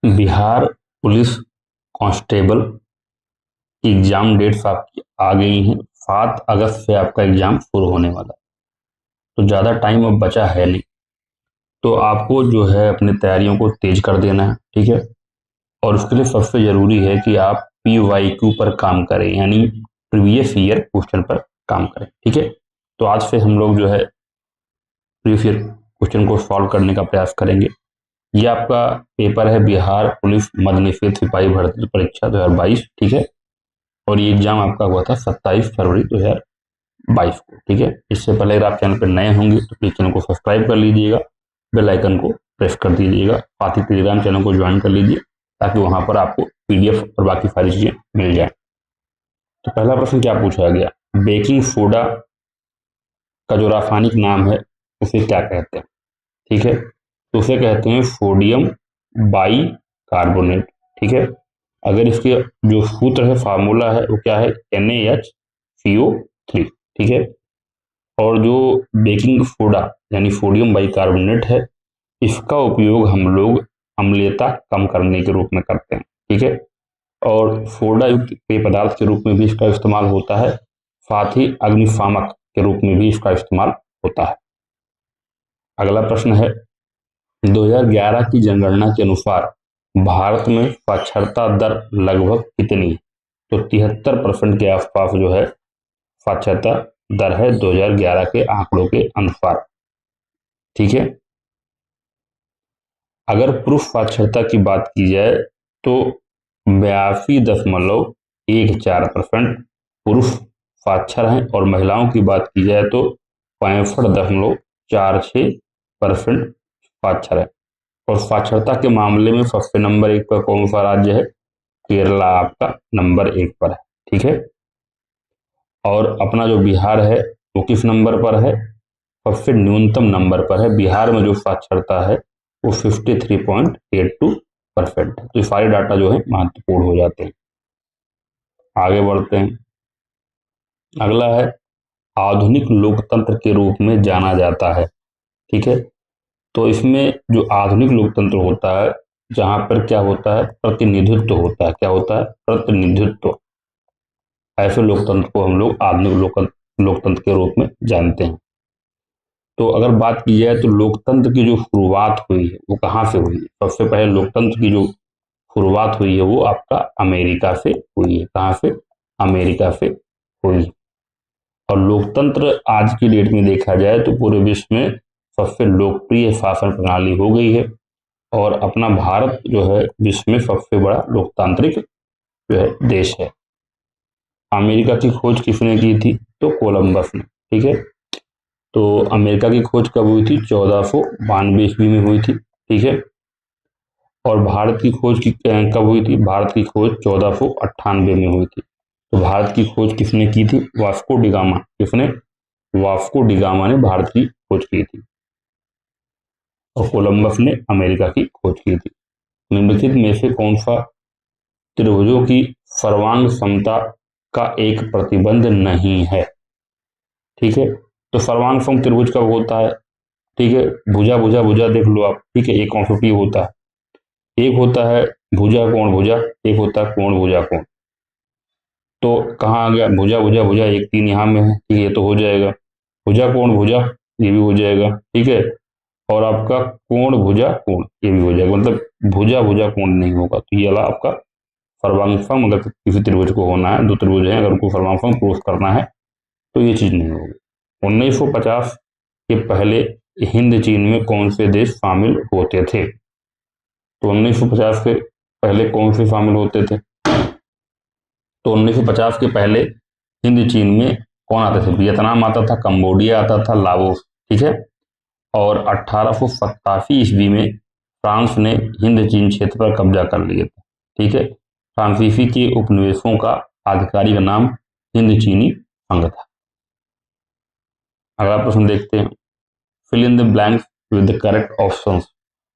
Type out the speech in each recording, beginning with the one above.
Bihar police constable की exam dates आपकी आ गई हैं। 7 अगस्त से आपका एग्जाम शुरू होने वाला है, तो ज़्यादा टाइम अब बचा है नहीं। तो आपको जो है अपनी तैयारियों को तेज कर देना है, ठीक है। और उसके लिए सबसे ज़रूरी है कि आप PYQ पर काम करें, यानी प्रीवियस ईयर क्वेश्चन पर काम करें, ठीक है। तो आज से हम लोग जो है प्रीवियस ईयर क्वेश्चन को सॉल्व करने का प्रयास करेंगे। ये आपका पेपर है बिहार पुलिस मद्य निषेध सिपाही भर्ती परीक्षा 2022, ठीक है। और ये एग्जाम आपका हुआ था 27 फरवरी 2022 को, ठीक है। इससे पहले अगर आप चैनल पर नए होंगे तो प्लीज चैनल को सब्सक्राइब कर लीजिएगा, बेल आइकन को प्रेस कर दीजिएगा, साथ ही टेलीग्राम चैनल को ज्वाइन कर लीजिए ताकि वहां पर आपको PDF और बाकी सारी चीजें मिल जाए। तो पहला प्रश्न क्या पूछा गया, बेकिंग सोडा का जो रासायनिक नाम है उसे क्या कहते हैं, ठीक है। तो उसे कहते हैं सोडियम बाई कार्बोनेट, ठीक है। अगर इसके जो सूत्र है, फार्मूला है, वो क्या है, NaHCO3, ठीक है। और जो बेकिंग सोडा यानी सोडियम बाइकार्बोनेट है, इसका उपयोग हम लोग अम्लीयता कम करने के रूप में करते हैं, ठीक है। और सोडा युक्त पेय पदार्थ के रूप में भी इसका इस्तेमाल होता है, साथ ही अग्निशामक के रूप में भी इसका इस्तेमाल होता है। अगला प्रश्न है, 2011 की जनगणना के अनुसार भारत में साक्षरता दर लगभग कितनी है? तो 73% के आसपास जो है साक्षरता दर है 2011 के आंकड़ों के अनुसार, ठीक है। अगर पुरुष साक्षरता की बात की जाए तो 82.14% पुरुष साक्षर हैं, और महिलाओं की बात की जाए तो 65.46% साक्षर है। और साक्षरता के मामले में सबसे नंबर 1 पर कौन सा राज्य है? केरला आपका नंबर 1 पर है, ठीक है। और अपना जो बिहार है वो किस नंबर पर है? सबसे न्यूनतम नंबर पर है। बिहार में जो साक्षरता है वो 53.82% है। तो ये सारे डाटा जो है महत्वपूर्ण हो जाते हैं। आगे बढ़ते हैं। अगला है, आधुनिक लोकतंत्र के रूप में जाना जाता है, ठीक है। तो इसमें जो आधुनिक लोकतंत्र होता है, जहां पर क्या होता है, प्रतिनिधित्व होता है। क्या होता है? प्रतिनिधित्व। ऐसे लोकतंत्र को हम लोग आधुनिक लोकतंत्र के रूप में जानते हैं। तो अगर बात की जाए तो लोकतंत्र की जो शुरुआत हुई है वो कहाँ से हुई है? सबसे पहले लोकतंत्र की जो शुरुआत हुई है वो आपका अमेरिका से हुई है। कहाँ से? अमेरिका से हुई। और लोकतंत्र आज की डेट में देखा जाए तो पूरे विश्व में सबसे लोकप्रिय शासन प्रणाली हो गई है। और अपना भारत जो है विश्व में सबसे बड़ा लोकतांत्रिक जो है देश है। अमेरिका की खोज किसने की थी? तो कोलंबस ने, ठीक है। तो अमेरिका की खोज कब हुई थी? 1492 ईस्वी में हुई थी, ठीक है। और भारत की खोज कब हुई थी? भारत की खोज 1498 में हुई थी। तो भारत की खोज किसने की थी? Vasco da Gama. किसने? वास्को डिगामा ने भारत की खोज की थी, और कोलंबस ने अमेरिका की खोज की थी। निम्नलिखित में से कौन सा त्रिभुजों की सर्वांग समता का एक प्रतिबंध नहीं है? ठीक है। तो सर्वांग सम त्रिभुज कब होता है? ठीक है, भुजा भुजा भुजा देख लो आप, ठीक है। एक कॉन्सेप्ट होता है, एक होता है भुजा कोण भुजा, एक होता है कोण भुजा कोण। तो कहाँ आ गया भुजा भुजा भुजा? एक 3 यहाँ में है, ठीक है, तो हो जाएगा भुजा कोण भुजा, ये भी हो जाएगा, ठीक है। और आपका कोण भुजा कोण, ये भी हो जाएगा। मतलब भुजा भुजा कोण नहीं होगा। तो ये वाला आपका सर्वांगसम, अगर किसी त्रिभुज को होना है, 2 त्रिभुज है, अगर उनको सर्वांगसम प्रूफ करना है तो ये चीज नहीं होगी। 1950 के पहले हिंद चीन में कौन से देश शामिल होते थे? तो 1950 के पहले कौन से शामिल होते थे? तो 1950 के पहले हिंद चीन में कौन आते थे? वियतनाम आता था, कंबोडिया आता था, लाओस, ठीक है। और 1887 ईस्वी में फ्रांस ने हिंद चीन क्षेत्र पर कब्जा कर लिया था, ठीक है। फ्रांसीसी के उपनिवेशों का आधिकारिक नाम हिंद चीनी संघ था। अगला प्रश्न देखते हैं, fill in the blanks with the correct options,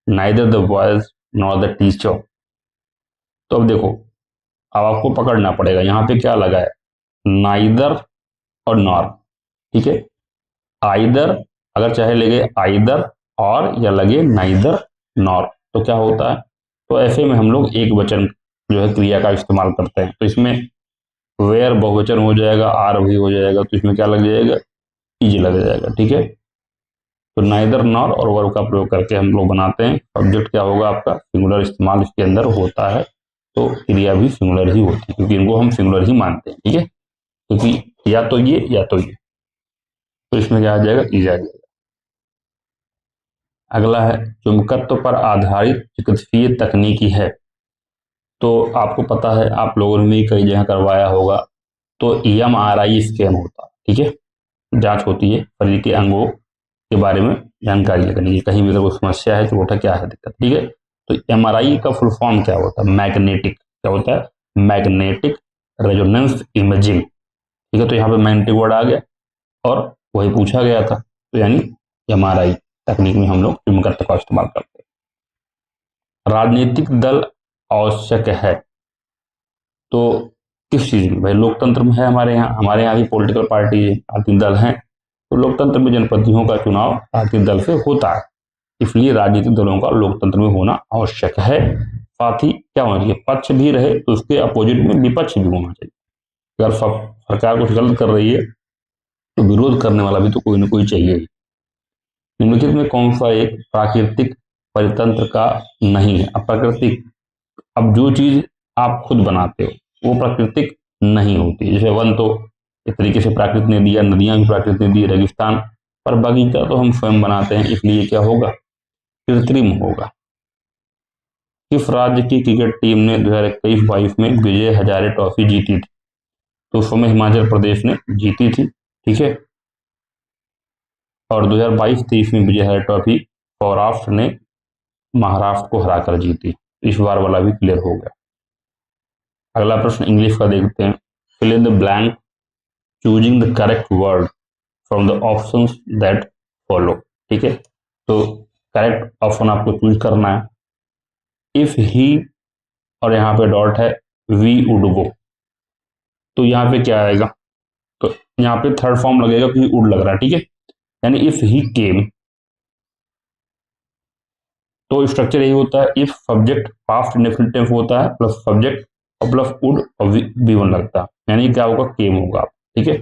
neither the boys nor the teacher. तो अब देखो, अब आपको पकड़ना पड़ेगा, यहाँ पे क्या लगा है, नाइदर और नॉर, ठीक है। आइदर अगर चाहे लगे आइदर और, या लगे नाइदर नॉर, तो क्या होता है? तो ऐसे में हम लोग एक वचन जो है क्रिया का इस्तेमाल करते हैं। तो इसमें वेयर बहुवचन हो जाएगा, आर भी हो जाएगा, तो इसमें क्या लग जाएगा, इज लग जाएगा। ठीक है, तो नाइदर नॉर और वर्ब का प्रयोग करके हम लोग बनाते हैं। सब्जेक्ट क्या होगा आपका, सिंगुलर इस्तेमाल इसके अंदर होता है, तो क्रिया भी सिंगुलर ही होती है, क्योंकि इनको हम सिंगुलर ही मानते हैं। ठीक है, क्योंकि या तो ये या तो ये, तो इसमें क्या आ जाएगा, इज आ जाएगा। अगला है चुंबकत्व पर आधारित चिकित्सीय तकनीकी है। तो आपको पता है, आप लोगों ने भी कई जगह करवाया होगा, तो EMRI स्कैन होता है। ठीक है, जांच होती है शरीर के अंगों के बारे में जानकारी लेने की, कहीं भी अगर कोई समस्या है तो क्या है दिक्कत। ठीक है, तो MRI का फुल फॉर्म क्या होता है, मैग्नेटिक, क्या होता है, मैग्नेटिक रेजोनेंस इमेजिंग। ठीक है, तो यहाँ पे मैग्नेटिक वर्ड आ गया और वही पूछा गया था, तो यानी MRI तकनीक में हम लोग चुंबकत्व का इस्तेमाल करते हैं। राजनीतिक दल आवश्यक है, तो किस चीज में भाई, लोकतंत्र में है हमारे यहाँ भी पॉलिटिकल पार्टी है, राजनीतिक दल हैं, तो लोकतंत्र में जनप्रतिनिधियों का चुनाव राजनीतिक दल से होता है, इसलिए राजनीतिक दलों का लोकतंत्र में होना आवश्यक है। साथ ही क्या होना चाहिए, पक्ष भी रहे तो उसके अपोजिट में विपक्ष भी होना चाहिए। अगर सरकार कुछ गलत कर रही है तो विरोध करने वाला भी तो कोई ना कोई चाहिए ही। निम्नलिखित में कौन सा एक प्राकृतिक परितंत्र का नहीं है, अप्राकृतिक। अब जो चीज आप खुद बनाते हो वो प्राकृतिक नहीं होती, जैसे वन तो एक तरीके से प्राकृतिक ने दिया, नदियां भी प्राकृतिक ने दी, रेगिस्तान, पर बगीचा तो हम स्वयं बनाते हैं, इसलिए क्या होगा, कृत्रिम होगा। किस राज्य की क्रिकेट टीम ने 2021-22 में विजय हजारे ट्रॉफी जीती थी, तो उस समय हिमाचल प्रदेश ने जीती थी। ठीक है, और 2022-23 में विजय हजारे ट्रॉफी सौराष्ट्र ने महाराष्ट्र को हराकर जीती। इस बार वाला भी क्लियर हो गया। अगला प्रश्न इंग्लिश का देखते हैं। Fill in the blank choosing the correct word from the options that follow. ठीक है, तो करेक्ट ऑप्शन आपको चूज करना है। इफ ही, और यहाँ पे डॉट है, वी वुड गो, तो यहाँ पे क्या आएगा, तो यहाँ पे थर्ड फॉर्म लगेगा क्योंकि वुड लग रहा है। ठीक है, यानी इफ ही केम, तो स्ट्रक्चर यही होता है, if subject past indefinite tense होता है प्लस सब्जेक्ट और प्लस वुड और वी1 लगता है, यानी क्या होगा, केम होगा। ठीक है,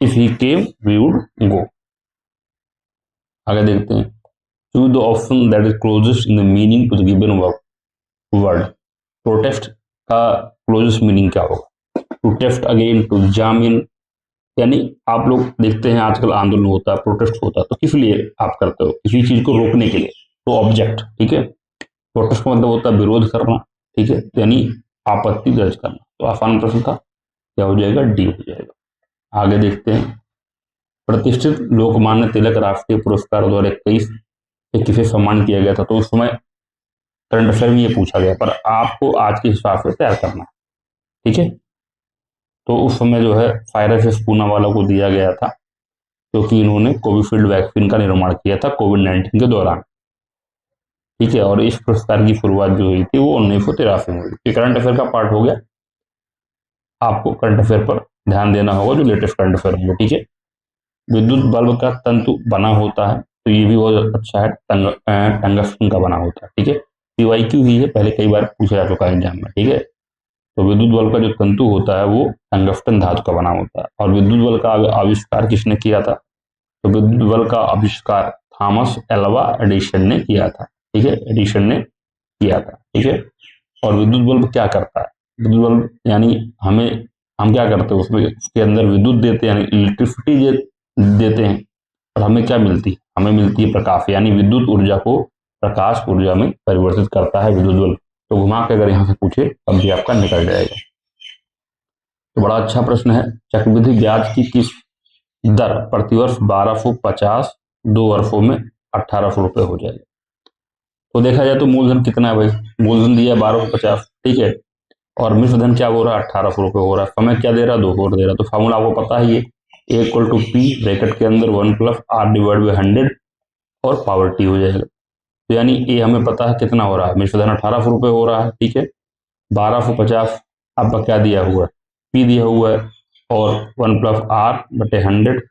if he came we would go. आगे देखते हैं, choose the option that is closest in the meaning to the given word. Protest का क्लोजेस्ट मीनिंग क्या होगा, to test again, to jam in, यानी आप लोग देखते हैं आजकल आंदोलन होता है, प्रोटेस्ट होता है, तो किस लिए आप करते हो, किसी चीज को रोकने के लिए, तो ऑब्जेक्ट। ठीक है, प्रोटेस्ट का मतलब होता है विरोध करना। ठीक है, यानी आपत्ति दर्ज करना, तो आसान प्रश्न था, क्या हो जाएगा, डी हो जाएगा। आगे देखते हैं, प्रतिष्ठित लोकमान्य तिलक राष्ट्रीय पुरस्कार 2021 किसे सम्मानित किया गया था, तो उस समय करंट अफेयर में ये पूछा गया, पर आपको आज के हिसाब से तैयार करना है। ठीक है, तो उस समय जो है साइरस पूनावाला को दिया गया था, क्योंकि इन्होंने कोविशील्ड वैक्सीन का निर्माण किया था कोविड-19 के दौरान। ठीक है, और इस पुरस्कार की शुरुआत जो हुई थी वो 1983 में हुई थी। करंट अफेयर का पार्ट हो गया, आपको करंट अफेयर पर ध्यान देना होगा जो लेटेस्ट करंट अफेयर होंगे। ठीक है, विद्युत बल्ब का तंतु बना होता है, तो ये भी बहुत अच्छा है, टंगस्टन का बना होता है। ठीक है, PYQ ही है, पहले कई बार पूछा जा चुका है एग्जाम में। ठीक है, तो विद्युत बल्ब का जो तंतु होता है वो टंगस्टन धातु का बना होता है। और विद्युत बल्ब का आविष्कार किसने किया था, तो विद्युत बल्ब का आविष्कार थॉमस एल्वा एडिसन ने किया था। ठीक है, एडिसन ने किया था। ठीक है, और विद्युत बल्ब क्या करता है, विद्युत बल्ब यानी हम क्या करते हैं उसमें, उसके अंदर विद्युत देते हैं, यानी इलेक्ट्रिसिटी देते हैं, और हमें क्या मिलती है, हमें मिलती है प्रकाश, यानी विद्युत ऊर्जा को प्रकाश ऊर्जा में परिवर्तित करता है विद्युत बल्ब। तो घुमा के अगर यहाँ से पूछे तब भी आपका निकल जाएगा। तो बड़ा अच्छा प्रश्न है, चक्रवृद्धि ब्याज की किस दर प्रतिवर्ष 1250 2 वर्षों में 1800 रुपये हो जाएगा। तो देखा जाए तो मूलधन कितना है भाई, मूलधन दिया 1250, ठीक है, और मिश्रधन क्या हो रहा है, 1800 रुपये हो रहा है, समय क्या दे रहा है, 200 दे रहा है। तो फॉर्मूला आपको पता ही है, A equal to P bracket के अंदर 1 प्लस R डिवाइड बाई 100 और पावर T हो जाएगा। तो यानी A हमें पता है कितना हो रहा है, मिश्रधन 1800 रुपये हो रहा है। ठीक है, 1250 आपका क्या दिया हुआ है, P दिया हुआ है, और 1 प्लस R बटे 100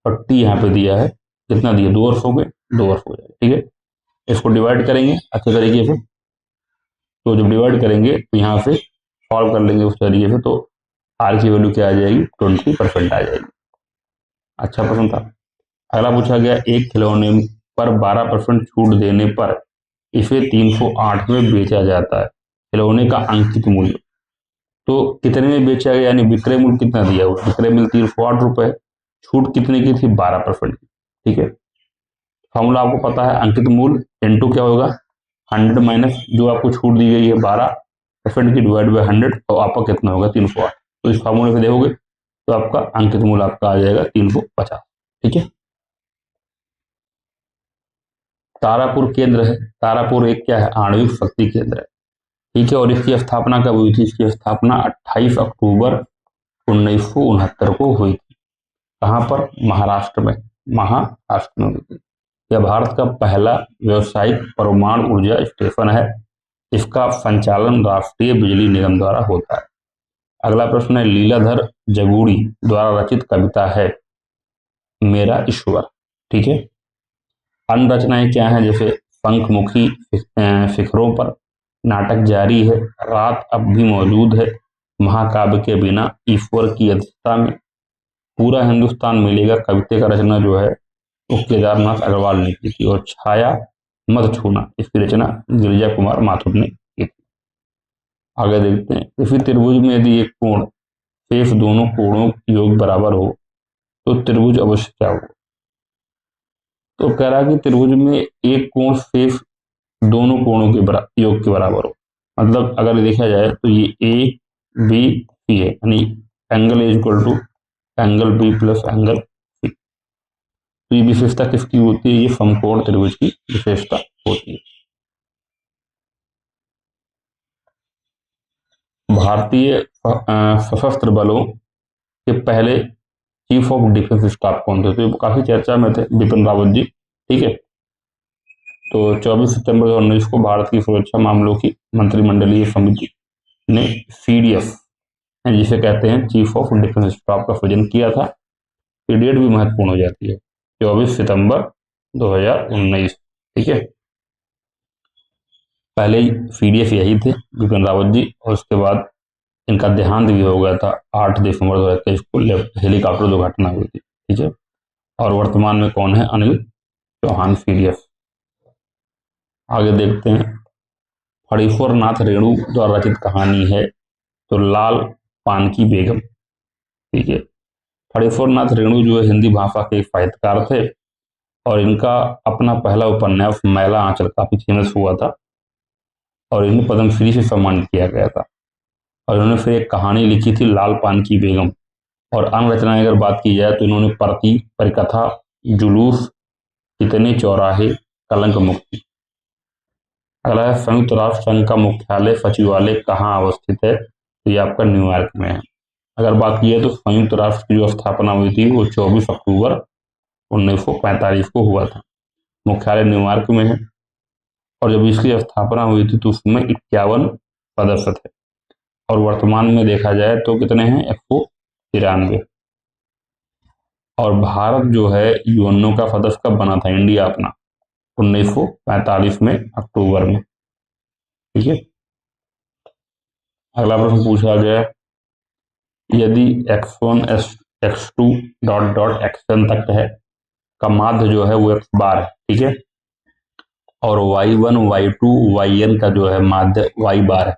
और T यहाँ पे दिया है, कितना दिया, 2 वर्ष हो गए, 2 वर्ष हो जाएगा। ठीक है, इसको डिवाइड करेंगे अच्छे तरीके से, तो जब डिवाइड करेंगे तो यहाँ से सॉल्व कर लेंगे उस तरीके से, तो आर की वैल्यू क्या आ जाएगी, 20% आ जाएगी। अच्छा प्रश्न था। अगला पूछा गया, एक खिलौने पर 12% छूट देने पर इसे 308 में बेचा जाता है, खिलौने का अंकित मूल्य तो कितने में बेचा गया, यानी विक्रय मूल्य कितना दिया हुआ, विक्रय मूल्य 308 रुपए, छूट कितने की थी, 12% की। ठीक है, फॉर्मूला आपको पता है, अंकित मूल्य इंटू क्या होगा, 100 माइनस जो आपको छूट दी गई है 12% की, डिवाइड बाई 100, और आपका कितना होगा, 308। तो इस फॉर्मूले से देखोगे तो आपका अंकित मूल्य आपका आ जाएगा 350। ठीक है, तारापुर केंद्र है, तारापुर एक क्या है, आणविक शक्ति केंद्र है। ठीक है, और इसकी स्थापना कब हुई थी, इसकी स्थापना 28 अक्टूबर 1969 को हुई थी। कहां पर, महाराष्ट्र में, महाराष्ट्र में हुई थी। यह भारत का पहला व्यावसायिक परमाणु ऊर्जा स्टेशन है। इसका संचालन राष्ट्रीय बिजली निगम द्वारा होता है। अगला प्रश्न है, लीलाधर जगूड़ी द्वारा रचित कविता है मेरा ईश्वर। ठीक है, अन्य रचनाएं क्या हैं, जैसे पंखमुखी शिखरों पर, नाटक जारी है, रात अब भी मौजूद है, महाकाव्य के बिना, ईश्वर की अध्यक्षता में, पूरा हिंदुस्तान मिलेगा। कविता का रचना जो है वो केदारनाथ अग्रवाल ने की थी, और छाया मत छूना इसकी रचना गिरिजा कुमार माथुर ने की थी। आगे देखते हैं, किसी त्रिभुज में यदि एक कोण शेष दोनों कोणों की योग बराबर हो तो त्रिभुज अवश्य क्या हो। तो कह रहा है कि त्रिभुज में एक कोण शेष दोनों कोणों के योग के बराबर हो। मतलब अगर देखा जाए तो ये ए बी सी है, यानी angle is equal to angle B plus angle C. तो ये विशेषता किसकी होती है, ये समकोण त्रिभुज की विशेषता होती है। भारतीय सशस्त्र बलों के पहले चीफ ऑफ डिफेंस स्टाफ कौन थे, तो काफी चर्चा में थे, बिपिन रावत जी। ठीक है, तो 24 सितंबर 2019 को भारत की सुरक्षा मामलों की मंत्रिमंडलीय समिति ने सीडीएस, जिसे कहते हैं चीफ ऑफ डिफेंस स्टाफ, का सृजन किया था। ये डेट भी महत्वपूर्ण हो जाती है, 24 सितंबर 2019। ठीक है, पहले सीडीएस यही थे बिपिन रावत जी, और उसके बाद इनका देहांत भी हो गया था 8 दिसंबर 2023 को, हेलीकॉप्टर दुर्घटना हुई थी। ठीक है, और वर्तमान में कौन है, अनिल चौहान सीडीएस। आगे देखते हैं, फणीश्वर नाथ रेणु द्वारा रचित कहानी है तो लाल पान की बेगम। ठीक है, फणीश्वर नाथ रेणु जो है हिंदी भाषा के साहित्यकार थे, और इनका अपना पहला उपन्यास मैला आंचल काफी फेमस हुआ था, और इन्हें पद्मश्री से सम्मानित किया गया था। और इन्होंने फिर एक कहानी लिखी थी लाल पान की बेगम। और अन्य रचनाएं अगर बात की जाए तो इन्होंने परती, परिकथा, जुलूस, कितने चौराहे, कलंक मुक्ति। अगला है, संयुक्त राष्ट्र संघ का मुख्यालय सचिवालय कहाँ अवस्थित है, तो ये आपका न्यूयॉर्क में है। अगर बात की है तो संयुक्त राष्ट्र की जो स्थापना हुई थी वो 24 अक्टूबर 1945 को हुआ था। मुख्यालय न्यूयॉर्क में है, और जब इसकी स्थापना हुई थी तो उसमें 51 सदस्य थे, और वर्तमान में देखा जाए तो कितने हैं, 193। और भारत जो है यूएनओ का सदस्य कब बना था, इंडिया अपना, 1945 में अक्टूबर में। ठीक है, अगला प्रश्न पूछा गया, यदि x1 x2 dot dot xn तक है का माध्य जो है वो x बार है। ठीक है, और y1 y2 yn का जो है माध्य y बार है।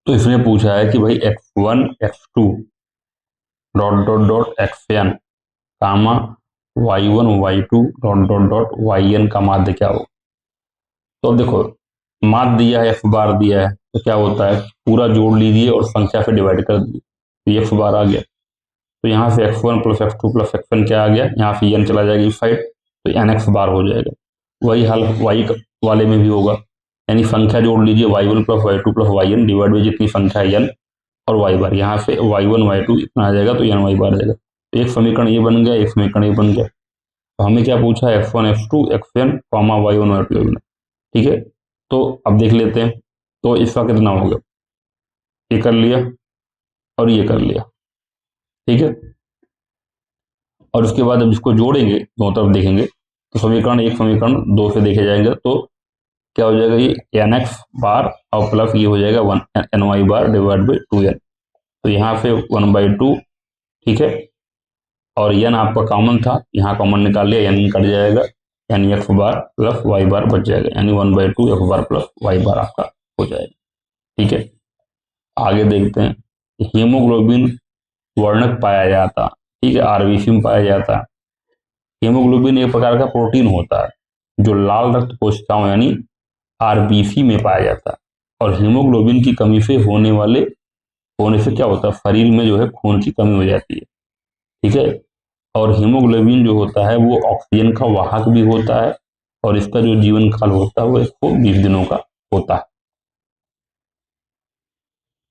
तो इसने पूछा है कि भाई x1 x2 dot dot dot xn कामा y1 y2 dot dot dot yn का माध्य क्या हो। तो अब देखो, माध्य दिया है, x बार दिया है, तो क्या होता है, पूरा जोड़ लीजिए और संख्या से डिवाइड कर दीजिए, तो x बार आ गया। तो यहाँ से x1 plus x2 plus xn क्या आ गया, यहाँ से n चला जाएगा इस साइड, तो nx बार हो जाएगा। वही हाल y वाले में भी होगा, यानी संख्या जोड़ लीजिए, y1 plus y2 plus yn divide by जितनी संख्या है n और y बार, यहाँ से y1 y2 इतना आ जाएगा तो ny बार आ जाएगा। तो एक समीकरण ये बन गया, एक समीकरण ये बन गया। तो हमें क्या पूछा है, x1 x2 xn comma y1 y2 yn। ठीक है, तो अब देख लेते हैं, तो इसका कितना हो गया, ये कर लिया और ये कर लिया। ठीक है, और उसके बाद जब इसको जोड़ेंगे दोनों तरफ देखेंगे तो समीकरण एक समीकरण दो से देखे जाएंगे, तो क्या हो जाएगा, ये एन एक्स बार और प्लस ये हो जाएगा one N Y bar divide by 2n। तो यहाँ पे 1/2, ठीक है, और एन आपका कॉमन था, यहाँ कॉमन निकाल लिया, एन कट जाएगा, यानी एक्स बार प्लस वाई बार बच जाएगा, यानी 1/2 एक्स बार प्लस वाई बार आपका हो जाएगा। ठीक है, आगे देखते हैं। हीमोग्लोबिन वर्णक पाया जाता, ठीक है, आरबीसी में पाया जाता है। हीमोग्लोबिन एक प्रकार का प्रोटीन होता है जो लाल रक्त कोशिकाओं यानी आरबीसी में पाया जाता है। और हीमोग्लोबिन की कमी से होने से क्या होता है, शरीर में जो है खून की कमी हो जाती है। ठीक है, और हीमोग्लोबिन जो होता है वो ऑक्सीजन का वाहक भी होता है, और इसका जो जीवन काल होता है वो 120 दिनों का होता है।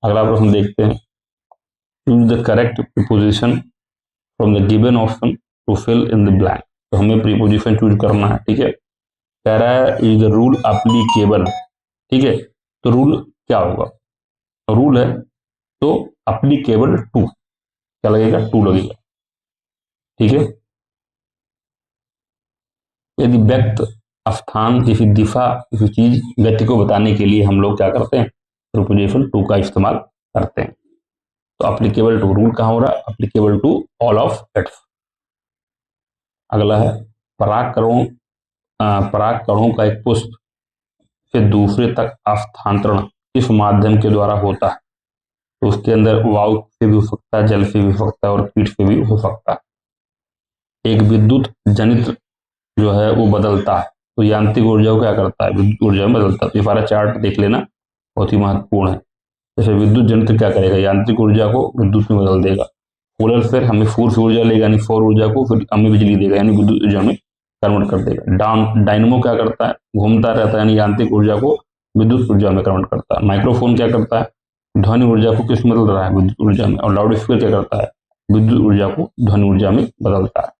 अगला प्रश्न देखते हैं। Choose the correct preposition from the given option to fill in the blank. तो हमें प्रीपोजिशन चूज करना है। ठीक है, कह रहा है इज द रूल अप्लीकेबल। ठीक है, तो रूल क्या होगा, रूल है तो अप्लीकेबल टू, क्या लगेगा, टू लगेगा। ठीक है, यदि व्यक्त स्थान किसी दिशा किसी चीज गति को बताने के लिए हम लोग क्या करते हैं, प्रीपोजिशन टू का इस्तेमाल करते हैं। तो अप्लीकेबल टू, रूल कहाँ हो रहा है, applicable to all of its. अगला है पराग कणों का एक पुष्प से दूसरे तक स्थानांतरण किस माध्यम के द्वारा होता है। तो उसके अंदर वायु से भी हो सकता है, जल से भी हो सकता है और कीट से भी हो सकता है। एक विद्युत जनित्र जो है वो बदलता है, तो यांत्रिक ऊर्जा को क्या करता है, विद्युत ऊर्जा में बदलता है। तो ये सारा चार्ट देख लेना, बहुत ही महत्वपूर्ण है। जैसे विद्युत जनित्र क्या करेगा, यांत्रिक ऊर्जा को विद्युत में बदल देगा। सोलर फिर हमें फोर्स ऊर्जा लेगा, यानी सौर ऊर्जा को फिर हमें बिजली देगा, यानी विद्युत ऊर्जा में कन्वर्ट कर देगा। डायनमो क्या करता है, घूमता रहता है, यानी यांत्रिक ऊर्जा को विद्युत ऊर्जा में कन्वर्ट करता है। माइक्रोफोन क्या करता है, ध्वनि ऊर्जा को किस में बदल रहा है, विद्युत ऊर्जा में। और लाउड स्पीकर क्या करता है, विद्युत ऊर्जा को ध्वनि ऊर्जा में बदलता है।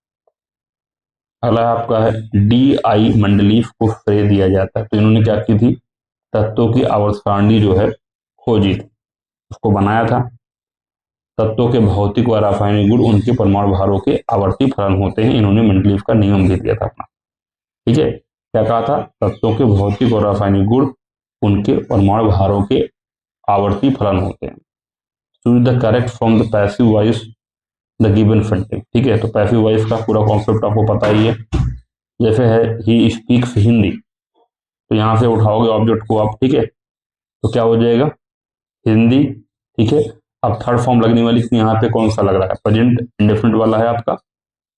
अगला आपका है डी आई मंडलीफ को श्रेय दिया जाता है। तो इन्होंने क्या की थी, तत्वों की आवर्त सारणी जो है खोजी थी, उसको बनाया था। तत्वों के भौतिक व रासायनिक गुण उनके परमाणु भारों के आवर्ती फलन होते हैं। इन्होंने मेंडलीफ का नियम भी दिया था अपना। ठीक है, क्या कहा था, तत्वों के भौतिक और रासायनिक गुण उनके परमाणु भारों के आवर्ती फलन होते हैं। Choose the correct from the passive voice the given sentence. ठीक है, तो पैसिव वॉइस का पूरा कॉन्सेप्ट आपको पता ही है। जैसे है ही स्पीक्स हिंदी, तो यहां से उठाओगे ऑब्जेक्ट को आप। ठीक है, तो क्या हो जाएगा, हिंदी। ठीक है, अब थर्ड फॉर्म लगने वाली यहाँ पे कौन सा लग रहा है, प्रेजेंट इंडेफिनिट वाला है आपका।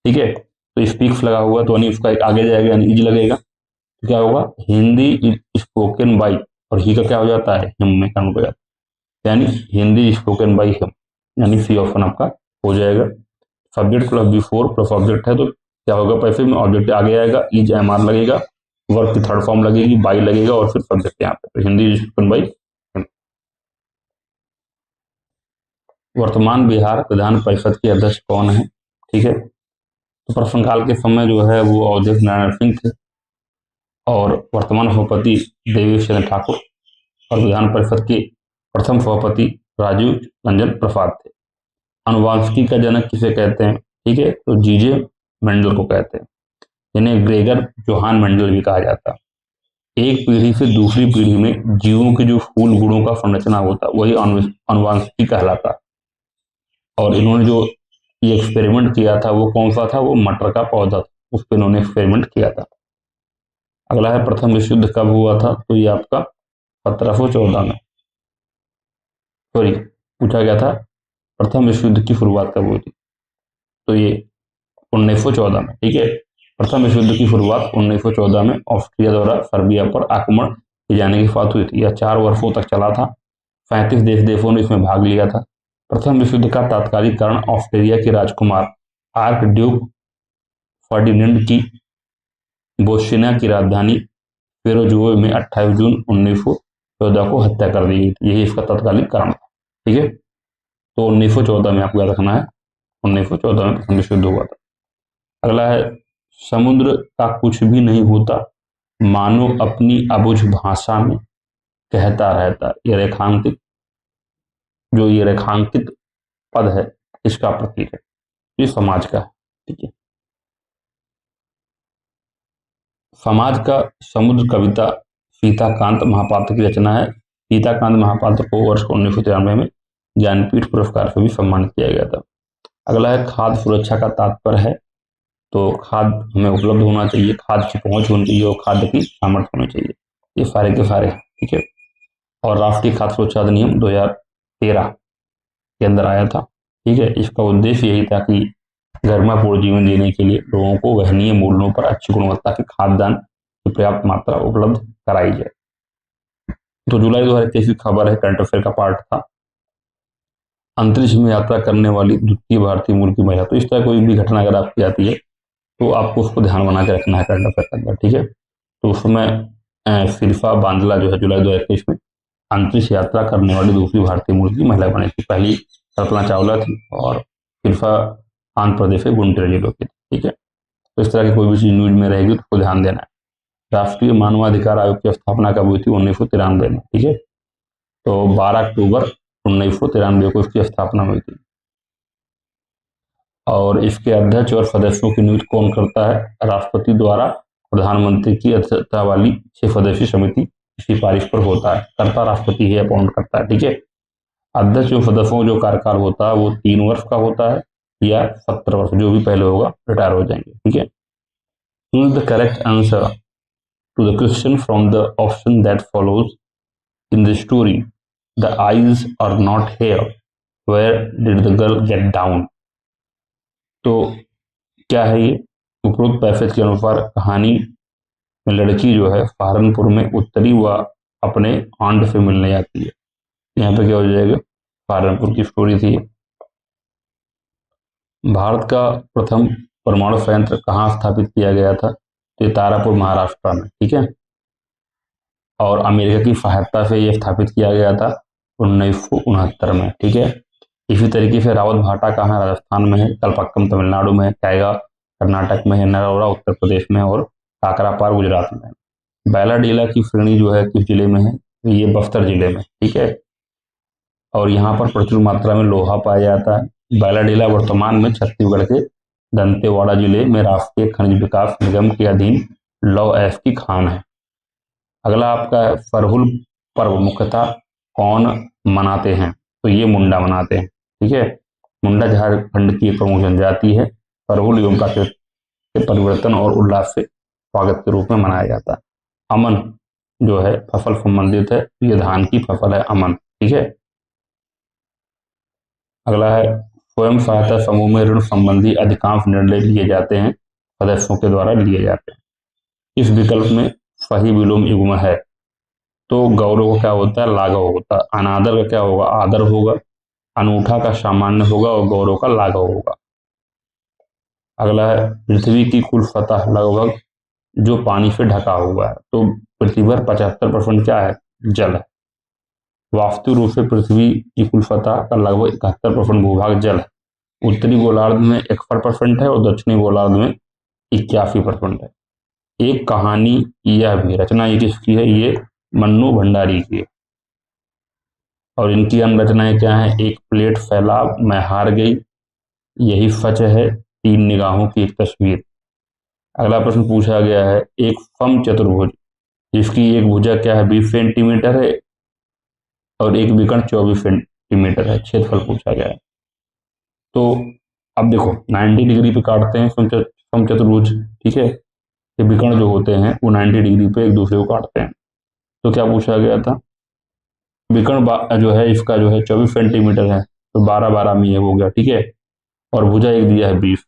ठीक है, तो स्पीक्स लगा हुआ तो यानी उसका एक आगे जाएगा, यानी इज लगेगा। तो क्या होगा, हिंदी स्पोकन बाई, और ही का क्या हो जाता है, हिम में कन्वर्ट हो जाता है, यानी हिंदी स्पोकन बाई हिम, यानी सी ऑप्शन आपका हो जाएगा। Subject plus before plus object है, तो क्या होगा, पैसिव में ऑब्जेक्ट आगे आएगा, इज एम आर लगेगा, वर्ब की थर्ड फॉर्म लगेगी, बाई लगेगा, और फिर सब्जेक्ट यहाँ पे, तो हिंदी स्पोकन बाई हिम। वर्तमान बिहार विधान परिषद के अध्यक्ष कौन है। ठीक है, तो प्रश्नकाल के समय जो है वो अवधेश नारायण सिंह थे, और वर्तमान सभापति देवेश चंद्र ठाकुर, और विधान परिषद के प्रथम सभापति राजीव रंजन प्रसाद थे। अनुवांशिकी का जनक किसे कहते हैं, ठीक है, तो जीजे मेंडल को कहते हैं, जिन्हें ग्रेगर जोहान मेंडल भी कहा जाता है। एक पीढ़ी से दूसरी पीढ़ी में जीवों के जो फूल गुणों का संरचना होता है वही अनुवांशिकी कहलाता है। और इन्होंने जो ये एक्सपेरिमेंट किया था वो कौन सा था, वो मटर का पौधा था, उस पर इन्होंने एक्सपेरिमेंट किया था। अगला है प्रथम विश्व युद्ध कब हुआ था, तो ये आपका 1714 में, सॉरी, पूछा गया था प्रथम विश्व युद्ध की शुरुआत कब हुई थी, तो ये 1914 में। ठीक है, प्रथम विश्व युद्ध की शुरुआत 1914 में ऑस्ट्रिया द्वारा सर्बिया पर आक्रमण किए जाने के साथ हुई थी। यह 4 वर्षों तक चला था। 35 देशों ने इसमें भाग लिया था। प्रथम विश्व युद्ध का तात्कालिक कारण ऑस्ट्रेलिया के राजकुमार आर्क ड्यूक फर्डिनेंड की बोस्निया की राजधानी पेरोजुओ में 28 जून 1914 को हत्या कर दी गई थी। यही इसका तत्कालिक कारण था। ठीक है, तो 1914 में आपको याद रखना है, 1914 में प्रथम विश्व युद्ध हुआ था। अगला है समुद्र का कुछ भी नहीं होता, मानो अपनी अबुझ भाषा में कहता रहता। ये रेखांकित पद है, इसका प्रतीक है, ये समाज का है। ठीक है, समाज का समुद्र कविता सीताकांत महापात्र की रचना है। सीताकांत महापात्र को वर्ष 1993 में ज्ञानपीठ पुरस्कार से भी सम्मानित किया गया था। अगला है खाद्य सुरक्षा का तात्पर्य है, तो खाद्य हमें उपलब्ध होना चाहिए, खाद्य की पहुंच होनी चाहिए और खाद्य की सामर्थ्य होनी चाहिए। ये सारे के सारे हैं, ठीक है। और राष्ट्रीय खाद्य सुरक्षा अधिनियम 2013 के अंदर आया था, ठीक है। इसका उद्देश्य यही था कि गरिमापूर्ण जीवन जीने के लिए लोगों को वहनीय मूल्यों पर अच्छी गुणवत्ता के खाद्यान्न की पर्याप्त मात्रा उपलब्ध कराई जाए। तो जुलाई 2021 की खबर है, करंट अफेयर का पार्ट था। अंतरिक्ष में यात्रा करने वाली द्वितीय भारतीय मूल की महिला। तो इस तरह कोई भी घटना अगर आपकी आती है तो आपको उसको ध्यान बना के रखना है करंट अफेयर के अंदर, ठीक है। तो उसमें शिल्पा बांदला जो है जुलाई 2021 में अंतरिक्ष यात्रा करने वाली दूसरी भारतीय मूल की महिला बनी थी। पहली कल्पना चावला थी और शिल्पा आंध्र प्रदेश के गुंटूर जिलों की, ठीक है। तो इस तरह की कोई भी चीज न्यूज में रहेगी तो उसको ध्यान देना है। राष्ट्रीय मानवाधिकार आयोग की स्थापना कब हुई थी? 1993 में, ठीक है। तो 12 अक्टूबर 1993 को इसकी स्थापना हुई थी। और इसके अध्यक्ष और सदस्यों की नियुक्ति कौन करता है? राष्ट्रपति द्वारा प्रधानमंत्री की अध्यक्षता वाली 6 सदस्यीय समिति की सिफारिश पर होता है। करता राष्ट्रपति ही अपॉइंट करता है, ठीक है। अध्यक्ष और सदस्यों जो कार्यकाल होता है वो 3 वर्ष का होता है या 17 वर्ष, जो भी पहले होगा रिटायर हो जाएंगे, ठीक है। Choose the correct answer to the question from the option that follows in the story the eyes are not here, where did the girl get down. तो क्या है ये? उपरोक्त पैसेज के अनुसार कहानी में लड़की जो है सहारनपुर में उत्तरी व अपने आंट से मिलने जाती है। यहाँ पे क्या हो जाएगा? सहारनपुर की स्टोरी थी। भारत का प्रथम परमाणु संयंत्र कहाँ स्थापित किया गया था? तो तारापुर महाराष्ट्र में, ठीक है। और अमेरिका की सहायता से यह स्थापित किया गया था 1969 में, ठीक है। इसी तरीके से रावत भाटा कहाँ? राजस्थान में है। कलपक्कम तमिलनाडु में है। कैगा कर्नाटक में है। नरौरा उत्तर प्रदेश में है और काकरापार गुजरात में है। बैलाडीला की श्रेणी जो है किस जिले में है? ये बस्तर जिले में, ठीक है। और यहाँ पर प्रचुर मात्रा में लोहा पाया जाता है। बैलाडीला वर्तमान में छत्तीसगढ़ के दंतेवाड़ा जिले में राष्ट्रीय खनिज विकास निगम के अधीन लौह अयस्क की खान है। अगला आपका है फरहुल पर्व मुख्यतः कौन मनाते हैं? तो ये मुंडा मनाते हैं, ठीक है। मुंडा झारखंड की एक प्रमुख जनजाति है। फरहुल एवं प्राकृतिक परिवर्तन और उल्लास से स्वागत के रूप में मनाया जाता है। अमन जो है फसल संबंधित है, ये धान की फसल है अमन, ठीक है। अगला है स्वयं सहायता समूह में ऋण संबंधी अधिकांश निर्णय लिए जाते हैं सदस्यों के द्वारा लिए जाते हैं। इस विकल्प में सही विलोम युग्म है। तो गौरव का क्या होता है? लाघव होता है। अनादर का क्या होगा? आदर होगा। अनूठा का सामान्य होगा और गौरव का लाघव होगा। अगला है पृथ्वी की कुल सतह लगभग जो पानी से ढका हुआ है। तो पृथ्वी पर 75% क्या है? जल है। वास्तविक रूप से पृथ्वी की कुल सतह का लगभग 71% भूभाग जल है। उत्तरी गोलार्ध में 61% है और दक्षिणी गोलार्ध में 81% है। एक कहानी यह भी रचना ये किसकी है? ये मन्नू भंडारी की है। और इनकी अन्य रचनाएं क्या है? एक प्लेट सैलाब, मैं हार गई, यही सच है, 3 निगाहों की एक तस्वीर। अगला प्रश्न पूछा गया है एक सम चतुर्भुज जिसकी एक भुजा क्या है? 20 सेंटीमीटर है और एक विकर्ण 24 सेंटीमीटर है। क्षेत्रफल पूछा गया है। तो अब देखो 90 डिग्री पे काटते हैं सम चतुर्भुज, ठीक है। ये विकर्ण जो होते हैं वो 90 डिग्री पे एक दूसरे को काटते हैं। तो क्या पूछा गया था? विकर्ण जो है इसका जो है 24 सेंटीमीटर है, तो 12-12 में ये हो गया, ठीक है। और भुजा एक दिया है 20,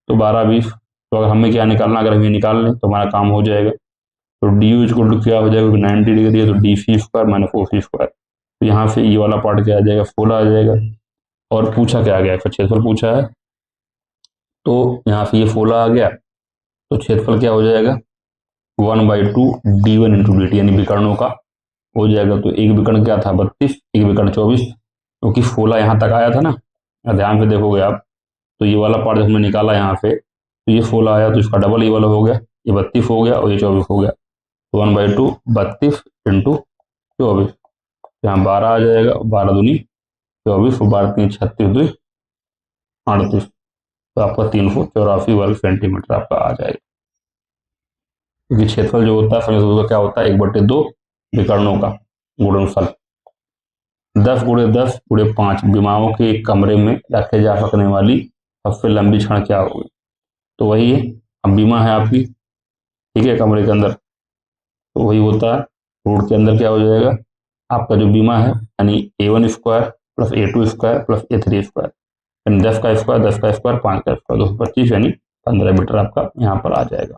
तो 12-20। तो अगर हमें क्या निकालना, अगर हम ये निकाल लें तो हमारा काम हो जाएगा। तो डी यू इक्वल टू क्या हो जाएगा? 90 डिग्री है तो D C square minus O सी स्क्वायर। तो यहाँ से ये वाला पार्ट क्या आ जाएगा? 16 आ जाएगा। और पूछा क्या गया? क्षेत्रफल पूछा है, तो यहाँ से ये 16 आ गया, तो क्षेत्रफल क्या हो जाएगा? 1/2 d1 इंटू dt, यानी विकर्णों का हो जाएगा। तो एक विकर्ण क्या था? 32, एक विकर्ण 24, क्योंकि 16 यहाँ तक आया था ना। ध्यान से देखोगे आप तो ये वाला पार्ट हमने निकाला यहाँ से, तो ये 16 आया, तो इसका डबल ये वाला हो गया, ये 32 हो गया और ये 24 हो गया। तो 1/2 32 इंटू 24, यहाँ 12 आ जाएगा, 12 दूनी 24, 12 3 36 2 38। तो आपका 384 वर्ग सेंटीमीटर आपका आ जाएगा। क्योंकि क्षेत्रफल जो होता है संयुक्त क्या होता है 1/2 विकर्णों का गुणनफल। 10 × 10 × 5 विमाओं के एक कमरे में रखे जा सकने वाली सबसे लंबी क्षण क्या होगी? तो वही है, अब बीमा है आपकी, ठीक है, कमरे के अंदर, तो वही होता है। रोड के अंदर क्या हो जाएगा आपका जो बीमा है, यानी A1² + A2² + A3², यानी 10 का स्क्वायर 10 का स्क्वायर 5 का स्क्वायर 225, यानी 15 मीटर आपका यहाँ पर आ जाएगा।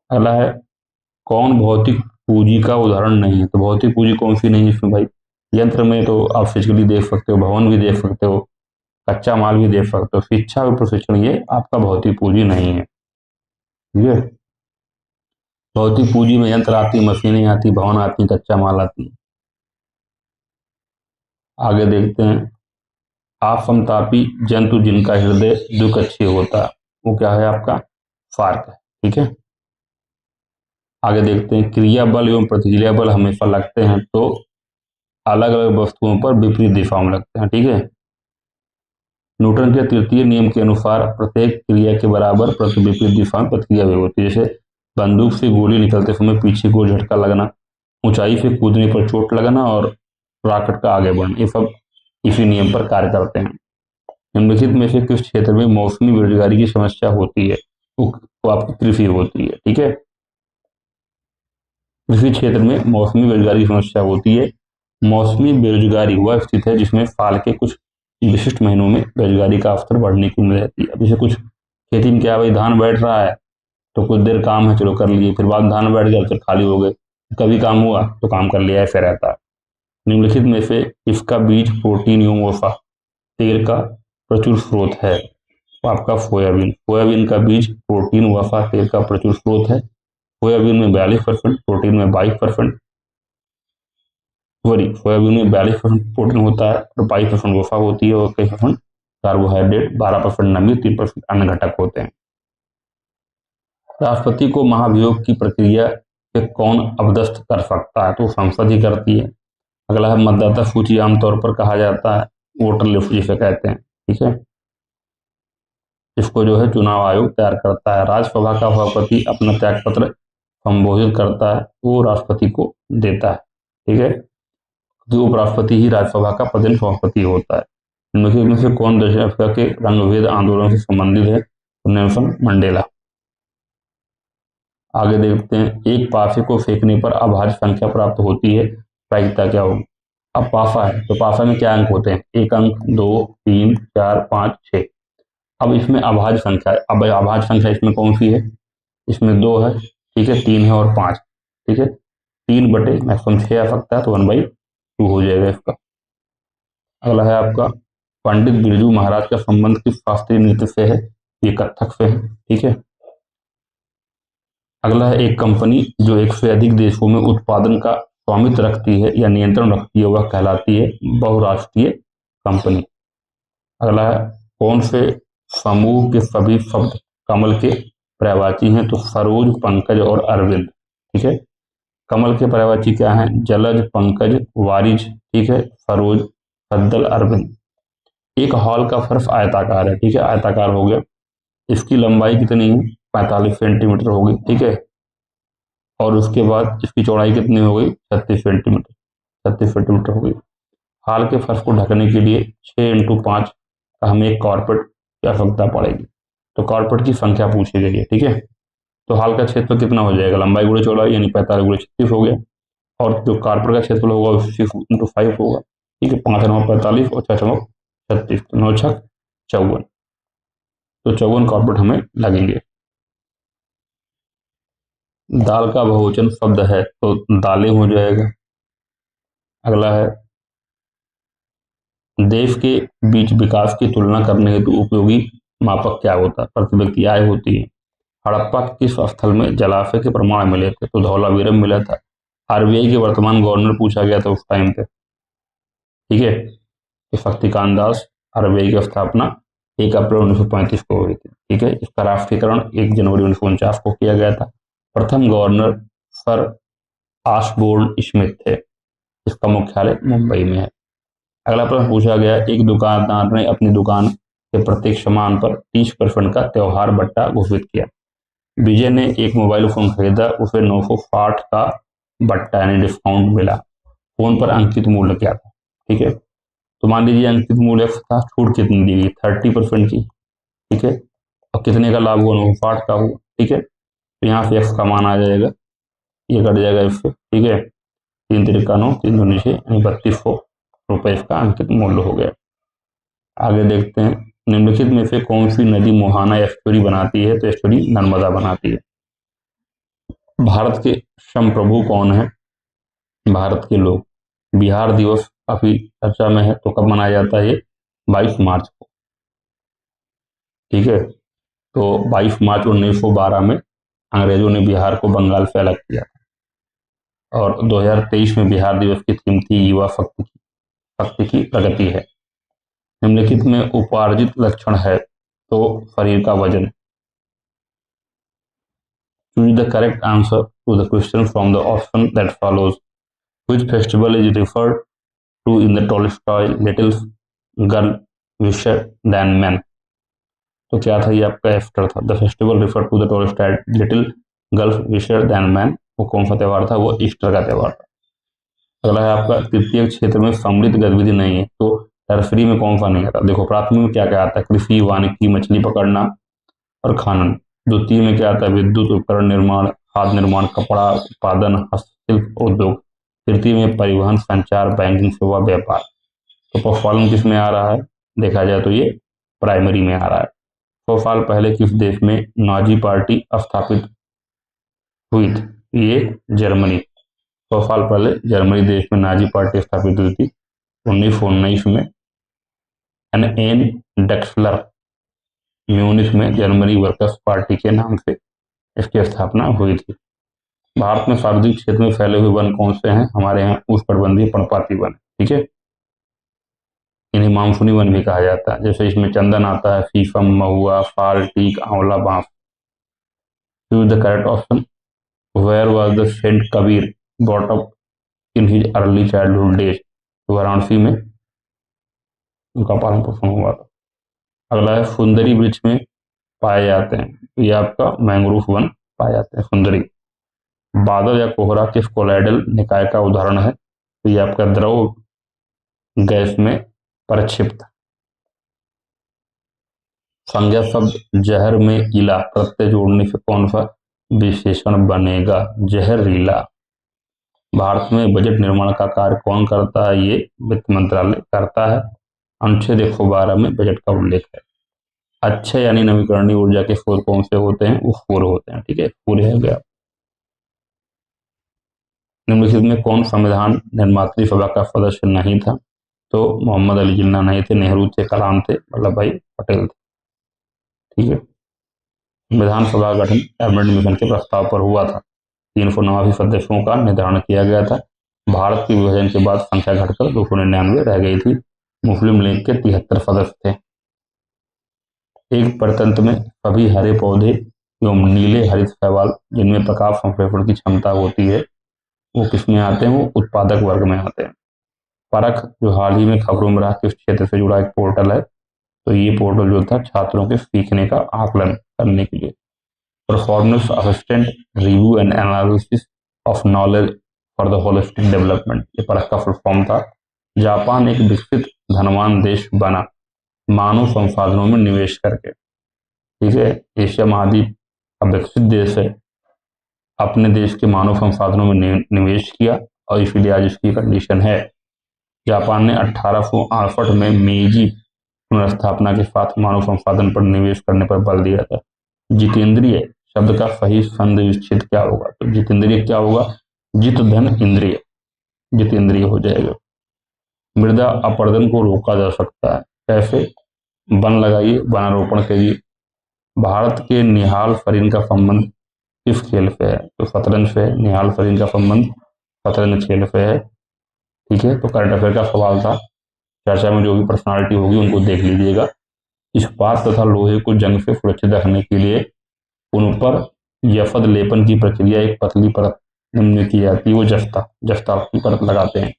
अगला है, कौन भौतिक पूंजी का उदाहरण नहीं है? तो भौतिक पूंजी कौन सी नहीं है इसमें भाई? यंत्र में तो आप फिजिकली देख सकते हो, भवन भी देख सकते हो, कच्चा माल भी देख सकते हो। शिक्षा और प्रशिक्षण ये आपका भौतिक पूंजी नहीं है, ठीक है। भौतिक पूंजी में यंत्र आती, मशीनें आती, भवन आती, कच्चा माल आती। आगे देखते हैं, असमतापी जंतु जिनका हृदय द्विकक्षीय होता है, वो क्या है आपका? फार्क है, ठीक है। आगे देखते हैं, क्रिया बल एवं प्रतिक्रिया बल हमेशा लगते हैं तो अलग अलग वस्तुओं पर विपरीत दिशाओं में लगते हैं, ठीक है। न्यूटन के तृतीय नियम के अनुसार प्रत्येक क्रिया के बराबर प्रति विपरीत दिशा में प्रतिक्रिया वेग होती है। जैसे बंदूक से गोली निकलते समय पीछे को झटका लगना, ऊंचाई से कूदने पर चोट लगना और रॉकेट का आगे बढ़ना, ये सब इसी नियम पर कार्य करते हैं। निम्नलिखित में से किस क्षेत्र में मौसमी बेरोजगारी की समस्या होती है? वो आपकी कृषि होती है, ठीक है। कृषि क्षेत्र में मौसमी बेरोजगारी की समस्या होती है। मौसमी बेरोजगारी वह स्थिति है जिसमें साल के कुछ विशिष्ट महीनों में बेरोजगारी का अवसर बढ़ने की उम्मीद रहती है। अब जैसे कुछ खेती में क्या भाई, धान बैठ रहा है तो कुछ देर काम है, चलो कर लिए, फिर बाद धान बैठ गया फिर खाली हो गए, कभी काम हुआ तो काम कर लिया, ऐसे रहता है। निम्नलिखित में से इसका बीज प्रोटीन एवं वसा तेल का प्रचुर स्रोत है? तो आपका सोयाबीन, सोयाबीन का बीज प्रोटीन वसा तेल का प्रचुर स्रोत है। सोयाबीन में 42%, प्रोटीन में 22%, सॉरी सोयाबीन में 42% प्रोटीन होता है और 22% वसा होती है, और 21% कार्बोहाइड्रेट, 12% नमी, 3% अन्य घटक होते हैं। राष्ट्रपति को महाभियोग की प्रक्रिया से कौन अवदस्त कर सकता है? तो संसद ही करती है। अगला है, मतदाता सूची आमतौर पर कहा जाता है वोटर लिस्ट जिसे कहते हैं, ठीक है। इसको जो है चुनाव आयोग तैयार करता है। राज्यसभा का सभापति अपना त्यागपत्र संबोधित करता है, वो राष्ट्रपति को देता है, ठीक है। जो उपराष्ट्रपति ही राज्यसभा का प्रधान सभापति होता है। इनमें से कौन दक्षिण अफ्रीका के रंगभेद आंदोलन से संबंधित है? Nelson Mandela. आगे देखते हैं, एक पासे को फेंकने पर अभाज्य संख्या प्राप्त होती है, प्रायिकता क्या होगी? अब पासा है तो पासा में क्या अंक होते हैं? 1 अंक, 2, 3, 4, 5, 6। अब इसमें अभाज्य संख्या है। अब अभाज्य संख्या इसमें कौन सी है? इसमें 2 है, ठीक है, 3 है और 5, ठीक है। 3 बटे मैक्सिमम 6 आ सकता है, तो 1/2 हो जाएगा इसका। अगला है आपका, पंडित बिरजू महाराज का संबंध किस शास्त्रीय नृत्य से है? ये कथक से है, ठीक है। अगला है, एक कंपनी जो एक से अधिक देशों में उत्पादन का स्वामित्व रखती है या नियंत्रण रखती है वह कहलाती है बहुराष्ट्रीय कंपनी। अगला है, कौन से समूह के सभी शब्द कमल के पर्यायवाची हैं? तो सरोज, पंकज और अरविंद, ठीक है। कमल के पर्यायवाची क्या है? जलज, पंकज, वारिज, ठीक है, सरोज, सद्दल, अरविंद। एक हॉल का फर्श आयताकार है, ठीक है, आयताकार हो गया। इसकी लंबाई कितनी है? 45 सेंटीमीटर होगी, ठीक है। और उसके बाद इसकी चौड़ाई कितनी हो गई? 36 सेंटीमीटर, 36 सेंटीमीटर हो गई। हाल के फर्श को ढकने के लिए 6 × 5 का हमें एक कारपेट की आवश्यकता पड़ेगी। तो कारपेट की संख्या पूछी गई है, ठीक है। तो हाल का क्षेत्र कितना हो जाएगा? लंबाई गुणे चौड़ाई, यानी 45 × 36 हो गया। और जो कारपेट का क्षेत्र होगा वो 6 × 5 होगा, ठीक है। 5 × 9 45 और 6 × 36, 9 × 6 54। तो 54 कारपेट हमें लगेंगे। दाल का बहुवचन शब्द है तो दालें हो जाएगा। अगला है, देश के बीच विकास की तुलना करने हेतु उपयोगी मापक क्या होता है? प्रति व्यक्ति आय होती है। हड़प्पा के किस स्थल में जलाशय के प्रमाण मिले थे? तो धौलावीरम मिला था। आरबीआई के वर्तमान गवर्नर पूछा गया था उस टाइम पे, ठीक है, कि शक्तिकांत दास। आरबीआई की स्थापना 1 अप्रैल 1935 को हुई थी, ठीक है। इसका राष्ट्रीयकरण 1 जनवरी 1949 को किया गया था। प्रथम गवर्नर सर ऑसबोर्न स्मिथ थे। इसका मुख्यालय मुंबई में है। अगला प्रश्न पूछा गया, एक दुकानदार ने अपनी दुकान के प्रत्येक सामान पर 30% का त्योहार बट्टा घोषित किया। विजय ने एक मोबाइल फोन खरीदा, उसे 960 का बट्टा यानी डिस्काउंट मिला। फोन पर अंकित मूल्य क्या था? ठीक है, तो मान लीजिए अंकित मूल्य था, छूट कितनी दी गई? 30% की। ठीक है, और कितने का लाभ हुआ? 960 का हुआ। ठीक है, तो यहाँ से एक्स का मान आ जाएगा, ये कट जाएगा इससे। ठीक है, 3×3 = 9, 3×2 यानी 3200 रुपये इसका अंकित मूल्य हो गया। आगे देखते हैं, निम्नलिखित में से कौन सी नदी मुहाना एस्चुरी बनाती है? तो एस्चुरी नर्मदा बनाती है। भारत के संप्रभु कौन है? भारत के लोग। बिहार दिवस काफी चर्चा में है, तो कब मनाया जाता है? ये 22 मार्च को। ठीक है, तो 22 मार्च 1912 में अंग्रेजों ने बिहार को बंगाल से अलग किया, और 2023 में बिहार दिवस की थीम थी युवा शक्ति की प्रगति है। निम्नलिखित में उपार्जित लक्षण है, तो शरीर का वजन। Choose the correct answer to the question from the option that follows. Which festival is referred to in the Tolstoy little girl wiser than man? तो क्या था? ये आपका एस्टर था। The festival refer to the Tolstoy little girl wiser than man, वो कौन सा त्योहार था? वो ईस्टर का त्योहार था। अगला है आपका, तृतीय क्षेत्र में सम्मिलित गतिविधि नहीं है, तो टर्सरी में कौन सा नहीं आता? देखो, प्राथमिक में क्या क्या आता है? कृषि, वानिकी, मछली पकड़ना और खनन। द्वितीय में क्या आता है? विद्युत उपकरण निर्माण, खाद्य निर्माण, कपड़ा उत्पादन, हस्तशिल्प, उद्योग। तृतीय में परिवहन, संचार, बैंकिंग सेवा, व्यापार। तो पशुपालन किस में आ रहा है? देखा जाए तो ये प्राइमरी में आ रहा है। 100 साल पहले किस देश में नाजी पार्टी स्थापित हुई थी? ये जर्मनी। 100 साल पहले जर्मनी देश में नाजी पार्टी स्थापित हुई थी 1919 में। एन डेक्सलर म्यूनिख में जर्मनी वर्कर्स पार्टी के नाम से इसकी स्थापना हुई थी। भारत में सार्वजनिक क्षेत्र में फैले हुए वन कौन से हैं? हमारे यहाँ उष्णकटिबंधीय पर्णपाती वन। ठीक है, इन्हें मानसूनी वन भी कहा जाता है। जैसे इसमें चंदन आता है, शीशम, महुआ, साल, टीक, आंवला, बांस। Choose the correct option. Where was the saint Kabir brought up in his early childhood days? Varanasi में उनका पालन पोषण हुआ था। अगला है, सुंदरी वृक्ष में पाए जाते हैं, तो ये आपका मैंग्रोव वन पाए जाते हैं सुंदरी। बादल या कोहरा किस कोलाइडल निकाय का उदाहरण है? तो ये आपका द्रव गैस में प्रक्षिप्त। संज्ञा शब्द जहर में इला प्रत्यय जोड़ने से कौन सा विशेषण बनेगा? जहरीला। भारत में बजट निर्माण का कार्य कौन करता है? ये वित्त मंत्रालय करता है। अनुच्छेद 112 में बजट का उल्लेख है। अच्छे यानी नवीकरणीय ऊर्जा के स्रोत कौन से होते हैं? वो सौर होते हैं। ठीक है, पूरे हो गया। निम्नलिखित में कौन संविधान निर्मात्री सभा का सदस्य नहीं था? तो मोहम्मद अली जिन्ना नहीं थे, नेहरू थे, कलाम थे, वल्लभ भाई पटेल थे। ठीक है, विधानसभा का गठन कैबिनेट मिशन के प्रस्ताव पर हुआ था। 389 सदस्यों का निर्धारण किया गया था। भारत के विभाजन के बाद संख्या घटकर 299 रह गई थी। मुस्लिम लीग के 73 सदस्य थे। एक परतंत्र में सभी हरे पौधे एवं नीले हरित शैवाल जिनमें प्रकाश संप्रेषण की क्षमता होती है, वो किसमें आते हैं? वो उत्पादक वर्ग में आते हैं। परख जो हाल ही में खबरों में रहा, किस क्षेत्र से जुड़ा एक पोर्टल है? तो ये पोर्टल जो था छात्रों के सीखने का आकलन करने के लिए। Performance assistant review and analysis of knowledge for the holistic development, ये परख का फुल फॉर्म था। जापान एक विकसित धनवान देश बना मानव संसाधनों में निवेश करके। ठीक है, एशिया महाद्वीप का विकसित देश है, अपने देश के मानव संसाधनों में निवेश किया, और इसलिए आज इसकी कंडीशन है। जापान ने 1868 में मेजी पुनर्स्थापना के साथ मानव संसाधन पर निवेश करने पर बल दिया था। जितेंद्रिय शब्द का सही संधि विच्छेद क्या होगा? तो जितेंद्रिय क्या होगा? जित धन इंद्रिय, जितेंद्रिय हो जाएगा। मृदा अपरदन को रोका जा सकता है कैसे? वन लगाइए, वनारोपण करिए। भारत के निहाल फरीन का संबंध किस खेल से है? तो शतरंज से है। निहाल फरीन का संबंध शतरंज खेल से है। ठीक है, तो करंट अफेयर का सवाल था। चर्चा में जो भी पर्सनालिटी होगी उनको देख लीजिएगा। इस्पात तथा लोहे को जंग से सुरक्षित रखने के लिए उन पर यफद लेपन की प्रक्रिया एक पतली परत में की जाती है, वो जस्ता की परत लगाते हैं।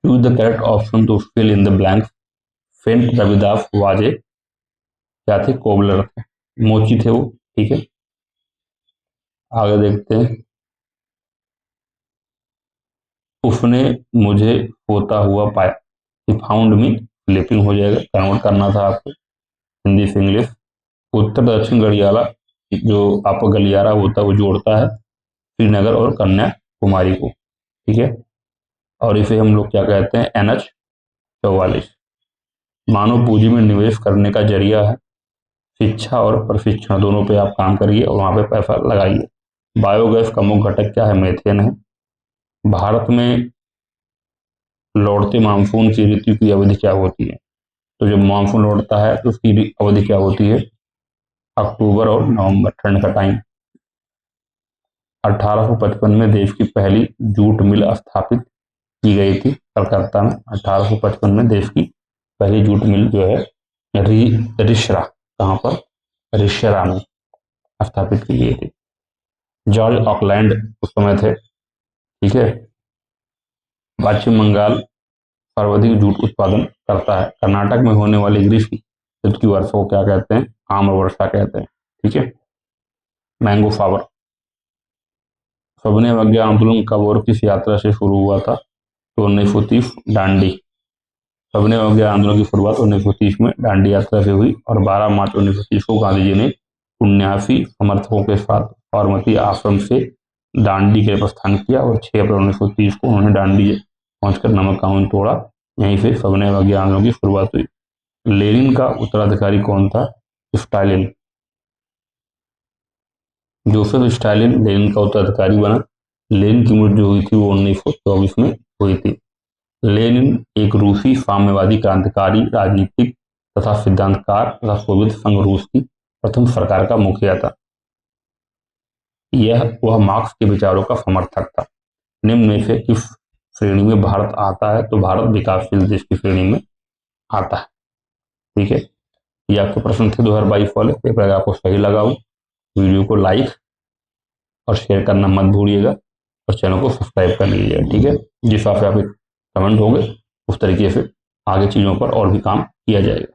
Choose the correct option to fill in the blank. Saint Ravidas वाजे क्या थे? कोबलर थे। मोची थे वो। ठीक है, आगे देखते हैं। उसने मुझे होता हुआ पाया, ही फाउंड मी, फ्लिपिंग हो जाएगा, कन्वर्ट करना था आपको हिंदी से इंग्लिश। उत्तर दक्षिण गलियारा, जो आपका गलियारा होता है वो जोड़ता है श्रीनगर और कन्याकुमारी को, ठीक है। और इसे हम लोग क्या कहते हैं, NH 44। मानव पूंजी में निवेश करने का जरिया है, शिक्षा और प्रशिक्षण दोनों पे आप काम करिए और वहां पे पैसा लगाइए। बायोगैस का मुख्य घटक क्या है, मेथेन है। भारत में लौटते मानसून की ऋतु की अवधि क्या होती है, तो जब मानसून लौटता है तो उसकी अवधि क्या होती है, अक्टूबर और नवंबर, ठंड का टाइम। 1855 में देश की पहली जूट मिल स्थापित की गई थी कलकत्ता में। 1855 में देश की पहली जूट मिल जो है रिशरा, कहाँ पर, रिशरा में स्थापित की गई थी। जॉर्ज ऑकलैंड उस समय थे, ठीक है। पश्चिम बंगाल सर्वाधिक जूट उत्पादन करता है। कर्नाटक में होने वाली ग्रीष्म ऋतु की वर्षा को क्या कहते हैं, आम्र वर्षा कहते हैं, ठीक है। Mango flower. सविनय अवज्ञा आंदोलन कब और किस यात्रा से शुरू हुआ था, तो 1930 दांडी। सविनय अवज्ञा आंदोलन की शुरुआत 1930 में दांडी यात्रा से हुई और 12 मार्च 1930 को गांधी जी ने 79 समर्थकों के साथ साबरमती आश्रम से दांडी के लिए प्रस्थान किया और 6 अप्रैल 1930 को उन्होंने दांडी पहुंचकर नमक कानून तोड़ा। यहीं से सविनय अवज्ञा आंदोलन की शुरुआत हुई। लेनिन का उत्तराधिकारी कौन था, स्टालिन। जोसेफ स्टालिन लेनिन का उत्तराधिकारी बना। लेनिन की मृत्यु हुई थी वो 1924 में हुई थी। लेनिन एक रूसी साम्यवादी क्रांतिकारी, राजनीतिक तथा सिद्धांतकार तथा सोवियत संघ रूस की प्रथम सरकार का मुखिया था। वह मार्क्स के विचारों का समर्थक था। निम्न में से किस श्रेणी में भारत आता है, तो भारत विकासशील देश की श्रेणी में आता है, ठीक है। ये आपके प्रश्न थे 2022 वाले। पेपर आपको सही लगा हो, वीडियो को लाइक और शेयर करना मत भूलिएगा और चैनल को सब्सक्राइब कर लीजिएगा, ठीक है। जिस हिसाब से आपके कमेंट होंगे उस तरीके से आगे चीज़ों पर और भी काम किया जाएगा।